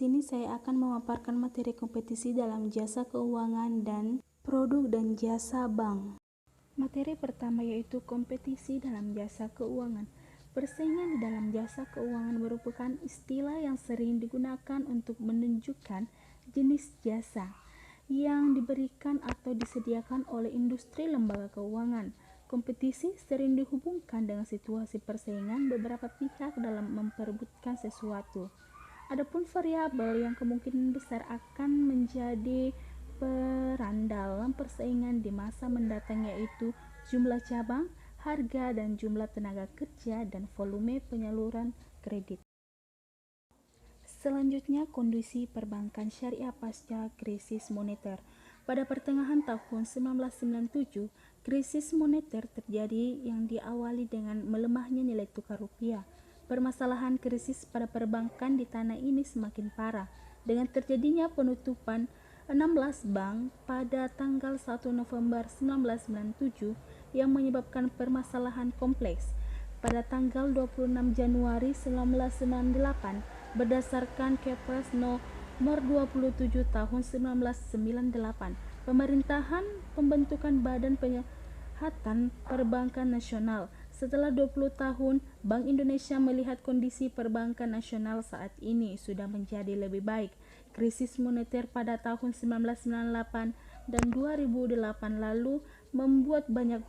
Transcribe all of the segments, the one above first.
sini saya akan memaparkan materi kompetisi dalam jasa keuangan dan produk dan jasa bank. Materi pertama yaitu kompetisi dalam jasa keuangan. Persaingan di dalam jasa keuangan merupakan istilah yang sering digunakan untuk menunjukkan jenis jasa yang diberikan atau disediakan oleh industri lembaga keuangan. Kompetisi sering dihubungkan dengan situasi persaingan beberapa pihak dalam memperebutkan sesuatu. Adapun variabel yang kemungkinan besar akan menjadi peran dalam persaingan di masa mendatang yaitu jumlah cabang, harga dan jumlah tenaga kerja, dan volume penyaluran kredit. Selanjutnya, kondisi perbankan syariah pasca krisis moneter. Pada pertengahan tahun 1997, krisis moneter terjadi yang diawali dengan melemahnya nilai tukar rupiah. Permasalahan krisis pada perbankan di tanah ini semakin parah dengan terjadinya penutupan 16 bank pada tanggal 1 November 1997 yang menyebabkan permasalahan kompleks. Pada tanggal 26 Januari 1998, berdasarkan Kepres nomor 27 tahun 1998, pemerintahan pembentukan Badan Penyihatan Perbankan Nasional. Setelah 20 tahun, Bank Indonesia melihat kondisi perbankan nasional saat ini sudah menjadi lebih baik. Krisis moneter pada tahun 1998 dan 2008 lalu membuat banyak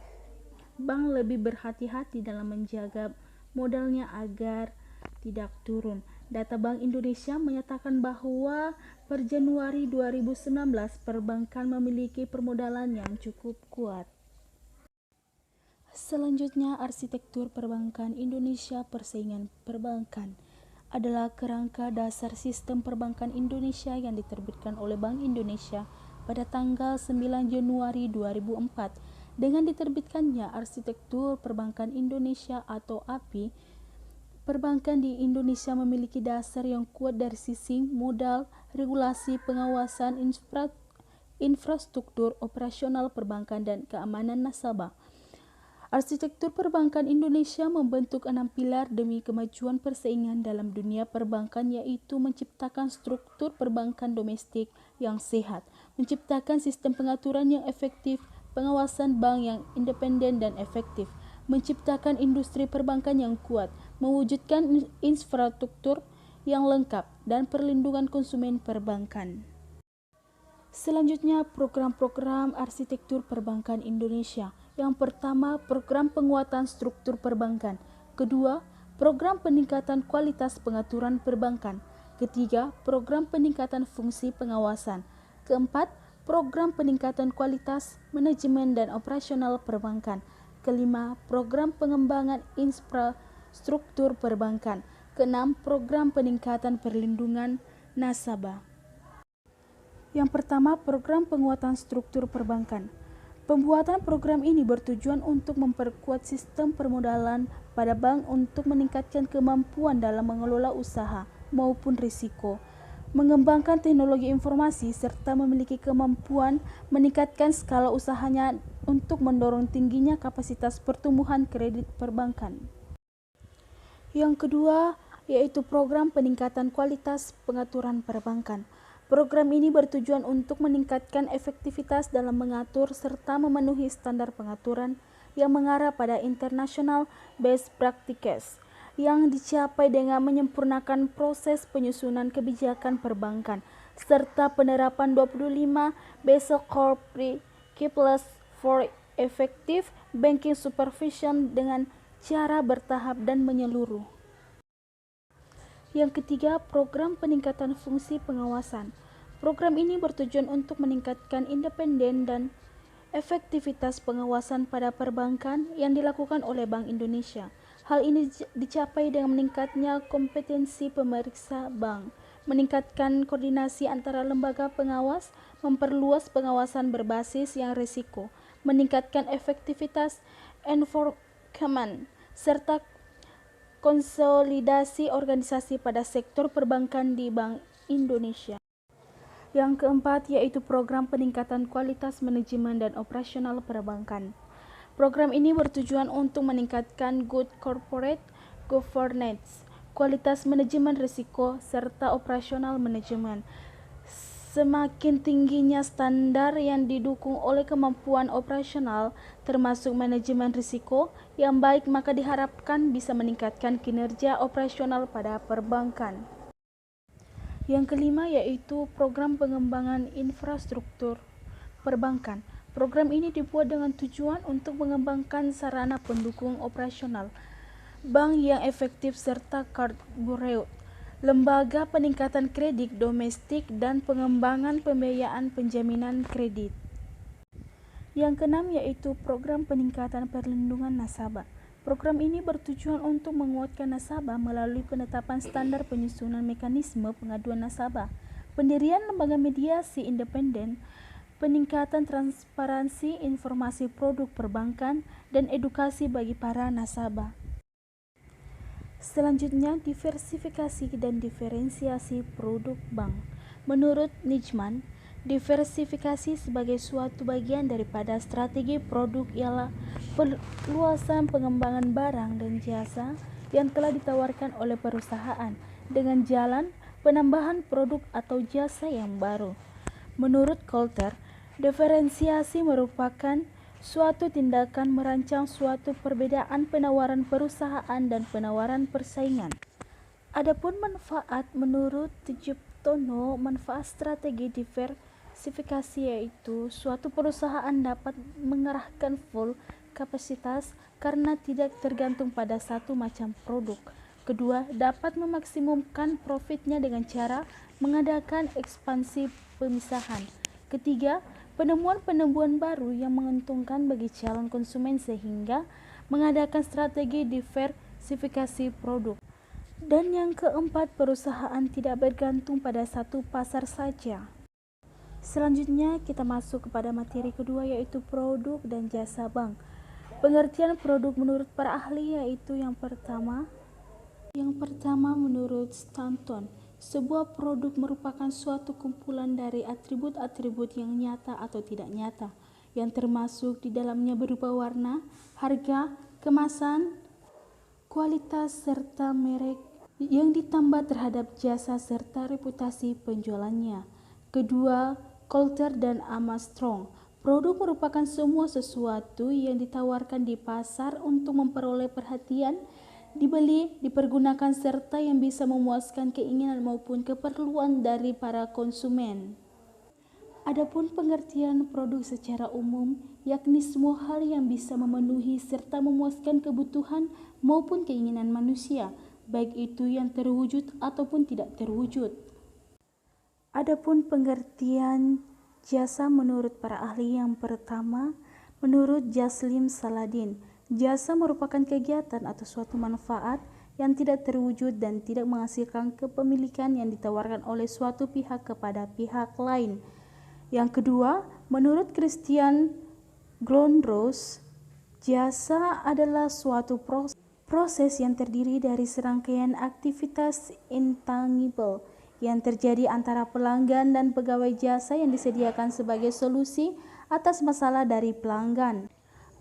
bank lebih berhati-hati dalam menjaga modalnya agar tidak turun. Data Bank Indonesia menyatakan bahwa per Januari 2019 perbankan memiliki permodalan yang cukup kuat. Selanjutnya, arsitektur perbankan Indonesia. Persaingan perbankan adalah kerangka dasar sistem perbankan Indonesia yang diterbitkan oleh Bank Indonesia pada tanggal 9 Januari 2004. Dengan diterbitkannya arsitektur perbankan Indonesia atau API, perbankan di Indonesia memiliki dasar yang kuat dari sisi modal, regulasi, pengawasan, infrastruktur operasional perbankan, dan keamanan nasabah. Arsitektur perbankan Indonesia membentuk 6 pilar demi kemajuan persaingan dalam dunia perbankan, yaitu menciptakan struktur perbankan domestik yang sehat, menciptakan sistem pengaturan yang efektif, pengawasan bank yang independen dan efektif, menciptakan industri perbankan yang kuat, mewujudkan infrastruktur yang lengkap, dan perlindungan konsumen perbankan. Selanjutnya, program-program arsitektur perbankan Indonesia. Yang pertama, program penguatan struktur perbankan. Kedua, program peningkatan kualitas pengaturan perbankan. Ketiga, program peningkatan fungsi pengawasan. Keempat, program peningkatan kualitas manajemen dan operasional perbankan. Kelima, program pengembangan infrastruktur perbankan. Keenam, program peningkatan perlindungan nasabah. Yang pertama, program penguatan struktur perbankan. Pembuatan program ini bertujuan untuk memperkuat sistem permodalan pada bank untuk meningkatkan kemampuan dalam mengelola usaha maupun risiko, mengembangkan teknologi informasi, serta memiliki kemampuan meningkatkan skala usahanya untuk mendorong tingginya kapasitas pertumbuhan kredit perbankan. Yang kedua, yaitu program peningkatan kualitas pengaturan perbankan. Program ini bertujuan untuk meningkatkan efektivitas dalam mengatur serta memenuhi standar pengaturan yang mengarah pada international best practices yang dicapai dengan menyempurnakan proses penyusunan kebijakan perbankan serta penerapan 25 Basel Core Principles for Effective Banking Supervision dengan cara bertahap dan menyeluruh. Yang ketiga, program peningkatan fungsi pengawasan. Program ini bertujuan untuk meningkatkan independen dan efektivitas pengawasan pada perbankan yang dilakukan oleh Bank Indonesia. Hal ini dicapai dengan meningkatnya kompetensi pemeriksa bank, meningkatkan koordinasi antara lembaga pengawas, memperluas pengawasan berbasis yang risiko, meningkatkan efektivitas enforcement, serta konsolidasi organisasi pada sektor perbankan di Bank Indonesia. Yang keempat, yaitu program peningkatan kualitas manajemen dan operasional perbankan. Program ini bertujuan untuk meningkatkan good corporate governance, kualitas manajemen risiko, serta operasional manajemen. Semakin tingginya standar yang didukung oleh kemampuan operasional, termasuk manajemen risiko yang baik, maka diharapkan bisa meningkatkan kinerja operasional pada perbankan. Yang kelima yaitu program pengembangan infrastruktur perbankan. Program ini dibuat dengan tujuan untuk mengembangkan sarana pendukung operasional bank yang efektif serta card bureau, lembaga peningkatan kredit domestik, dan pengembangan pembiayaan penjaminan kredit. Yang keenam yaitu program peningkatan perlindungan nasabah. Program ini bertujuan untuk menguatkan nasabah melalui penetapan standar penyusunan mekanisme pengaduan nasabah, pendirian lembaga mediasi independen, peningkatan transparansi informasi produk perbankan, dan edukasi bagi para nasabah. Selanjutnya, diversifikasi dan diferensiasi produk bank. Menurut Nijman, diversifikasi sebagai suatu bagian daripada strategi produk ialah perluasan pengembangan barang dan jasa yang telah ditawarkan oleh perusahaan dengan jalan penambahan produk atau jasa yang baru. Menurut Coulter, diferensiasi merupakan suatu tindakan merancang suatu perbedaan penawaran perusahaan dan penawaran persaingan. Adapun manfaat menurut Tjeptono, manfaat strategi diversifikasi yaitu suatu perusahaan dapat mengerahkan full kapasitas karena tidak tergantung pada satu macam produk. Kedua, dapat memaksimumkan profitnya dengan cara mengadakan ekspansi pemisahan. Ketiga, penemuan-penemuan baru yang menguntungkan bagi calon konsumen sehingga mengadakan strategi diversifikasi produk. Dan yang keempat, perusahaan tidak bergantung pada satu pasar saja. Selanjutnya kita masuk kepada materi kedua yaitu produk dan jasa bank. Pengertian produk menurut para ahli yaitu yang pertama menurut Stanton, sebuah produk merupakan suatu kumpulan dari atribut-atribut yang nyata atau tidak nyata, yang termasuk di dalamnya berupa warna, harga, kemasan, kualitas, serta merek yang ditambah terhadap jasa serta reputasi penjualannya. Kedua, Coulter dan Armstrong, produk merupakan semua sesuatu yang ditawarkan di pasar untuk memperoleh perhatian, dibeli, dipergunakan, serta yang bisa memuaskan keinginan maupun keperluan dari para konsumen. Adapun pengertian produk secara umum, yakni semua hal yang bisa memenuhi serta memuaskan kebutuhan maupun keinginan manusia, baik itu yang terwujud ataupun tidak terwujud. Adapun pengertian jasa menurut para ahli yang pertama, menurut Jaslim Saladin, jasa merupakan kegiatan atau suatu manfaat yang tidak terwujud dan tidak menghasilkan kepemilikan yang ditawarkan oleh suatu pihak kepada pihak lain. Yang kedua, menurut Christian Glondros, jasa adalah suatu proses yang terdiri dari serangkaian aktivitas intangible yang terjadi antara pelanggan dan pegawai jasa yang disediakan sebagai solusi atas masalah dari pelanggan.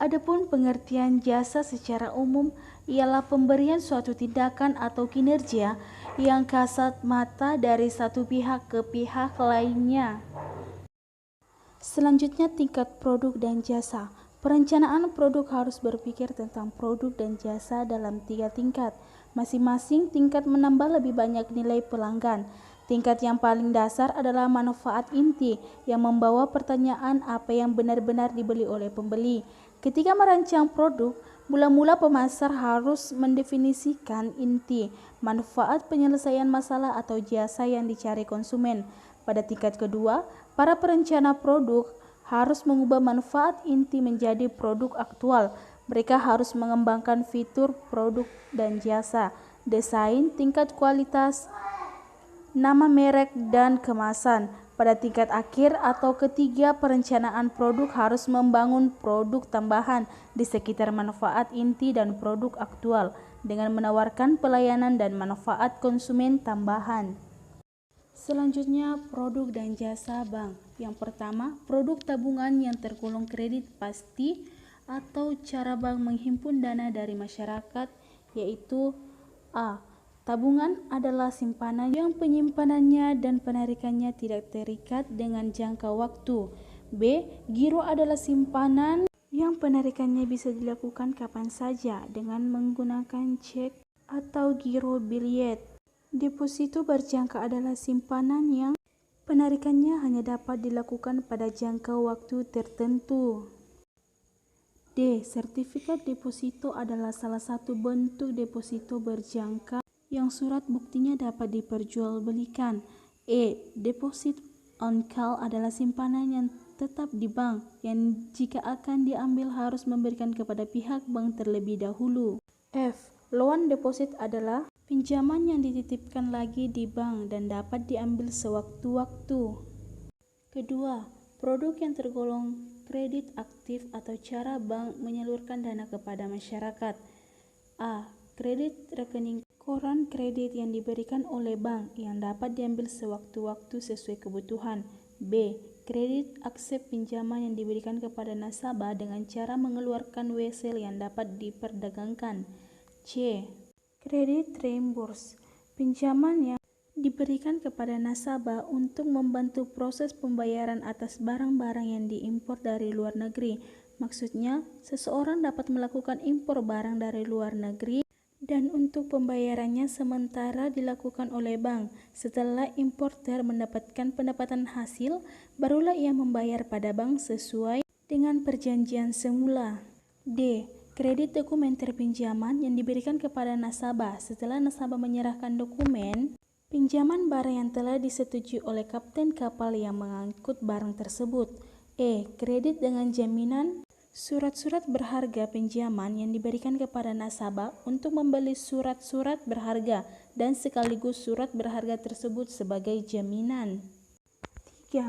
Adapun pengertian jasa secara umum ialah pemberian suatu tindakan atau kinerja yang kasat mata dari satu pihak ke pihak lainnya. Selanjutnya, tingkat produk dan jasa. Perencanaan produk harus berpikir tentang produk dan jasa dalam 3 tingkat. Masing-masing tingkat menambah lebih banyak nilai pelanggan. Tingkat yang paling dasar adalah manfaat inti yang membawa pertanyaan apa yang benar-benar dibeli oleh pembeli. Ketika merancang produk, mula-mula pemasar harus mendefinisikan inti, manfaat penyelesaian masalah atau jasa yang dicari konsumen. Pada tingkat kedua, para perencana produk harus mengubah manfaat inti menjadi produk aktual. Mereka harus mengembangkan fitur produk dan jasa, desain, tingkat kualitas, nama merek, dan kemasan. Pada tingkat akhir atau ketiga, perencanaan produk harus membangun produk tambahan di sekitar manfaat inti dan produk aktual dengan menawarkan pelayanan dan manfaat konsumen tambahan. Selanjutnya, produk dan jasa bank. Yang pertama, produk tabungan yang tergolong kredit pasti atau cara bank menghimpun dana dari masyarakat, yaitu A. Tabungan adalah simpanan yang penyimpanannya dan penarikannya tidak terikat dengan jangka waktu. B. Giro adalah simpanan yang penarikannya bisa dilakukan kapan saja dengan menggunakan cek atau giro billiet. Deposito berjangka adalah simpanan yang penarikannya hanya dapat dilakukan pada jangka waktu tertentu. D. Sertifikat deposito adalah salah satu bentuk deposito berjangka yang surat buktinya dapat diperjualbelikan. E. Deposit on call adalah simpanan yang tetap di bank yang jika akan diambil harus memberikan kepada pihak bank terlebih dahulu. F. Loan deposit adalah pinjaman yang dititipkan lagi di bank dan dapat diambil sewaktu-waktu. Kedua, produk yang tergolong kredit aktif atau cara bank menyalurkan dana kepada masyarakat. A. Kredit rekening koran kredit yang diberikan oleh bank yang dapat diambil sewaktu-waktu sesuai kebutuhan. B. Kredit aksep pinjaman yang diberikan kepada nasabah dengan cara mengeluarkan wesel yang dapat diperdagangkan. C. Kredit reimburse, pinjaman yang diberikan kepada nasabah untuk membantu proses pembayaran atas barang-barang yang diimpor dari luar negeri. Maksudnya, seseorang dapat melakukan impor barang dari luar negeri dan untuk pembayarannya sementara dilakukan oleh bank. Setelah importer mendapatkan pendapatan hasil, barulah ia membayar pada bank sesuai dengan perjanjian semula. D. Kredit dokumenter pinjaman yang diberikan kepada nasabah setelah nasabah menyerahkan dokumen pinjaman barang yang telah disetujui oleh kapten kapal yang mengangkut barang tersebut. E. Kredit dengan jaminan surat-surat berharga pinjaman yang diberikan kepada nasabah untuk membeli surat-surat berharga dan sekaligus surat berharga tersebut sebagai jaminan. 3.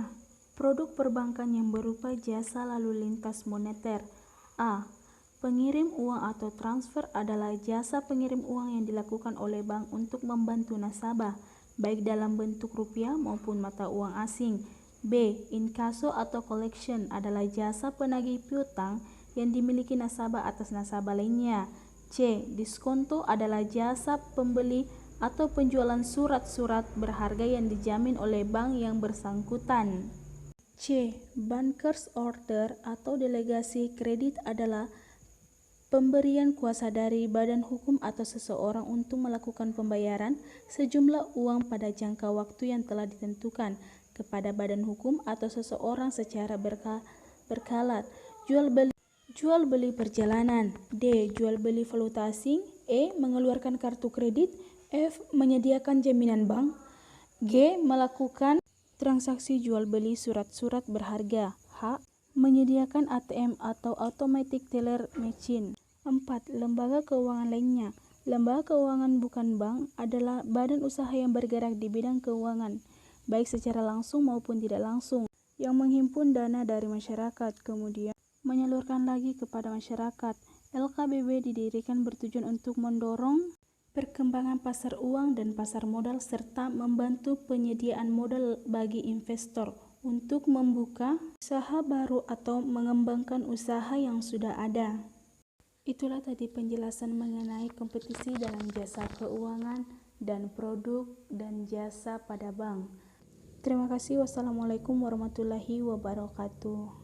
Produk perbankan yang berupa jasa lalu lintas moneter. A. Pengirim uang atau transfer adalah jasa pengirim uang yang dilakukan oleh bank untuk membantu nasabah, baik dalam bentuk rupiah maupun mata uang asing. B. Inkaso atau collection adalah jasa penagih piutang yang dimiliki nasabah atas nasabah lainnya. C. Diskonto adalah jasa pembeli atau penjualan surat-surat berharga yang dijamin oleh bank yang bersangkutan. C. Bankers order atau delegasi kredit adalah pemberian kuasa dari badan hukum atau seseorang untuk melakukan pembayaran sejumlah uang pada jangka waktu yang telah ditentukan kepada badan hukum atau seseorang secara berkala. Jual beli perjalanan. D. Jual beli valuta asing. E. Mengeluarkan kartu kredit. F. Menyediakan jaminan bank. G. Melakukan transaksi jual beli surat-surat berharga. H. Menyediakan ATM atau automatic teller machine. 4. Lembaga keuangan lainnya. Lembaga keuangan bukan bank adalah badan usaha yang bergerak di bidang keuangan, baik secara langsung maupun tidak langsung, yang menghimpun dana dari masyarakat, kemudian menyalurkan lagi kepada masyarakat. LKBB didirikan bertujuan untuk mendorong perkembangan pasar uang dan pasar modal serta membantu penyediaan modal bagi investor untuk membuka usaha baru atau mengembangkan usaha yang sudah ada. Itulah tadi penjelasan mengenai kompetisi dalam jasa keuangan dan produk dan jasa pada bank. Terima kasih. Wassalamualaikum warahmatullahi wabarakatuh.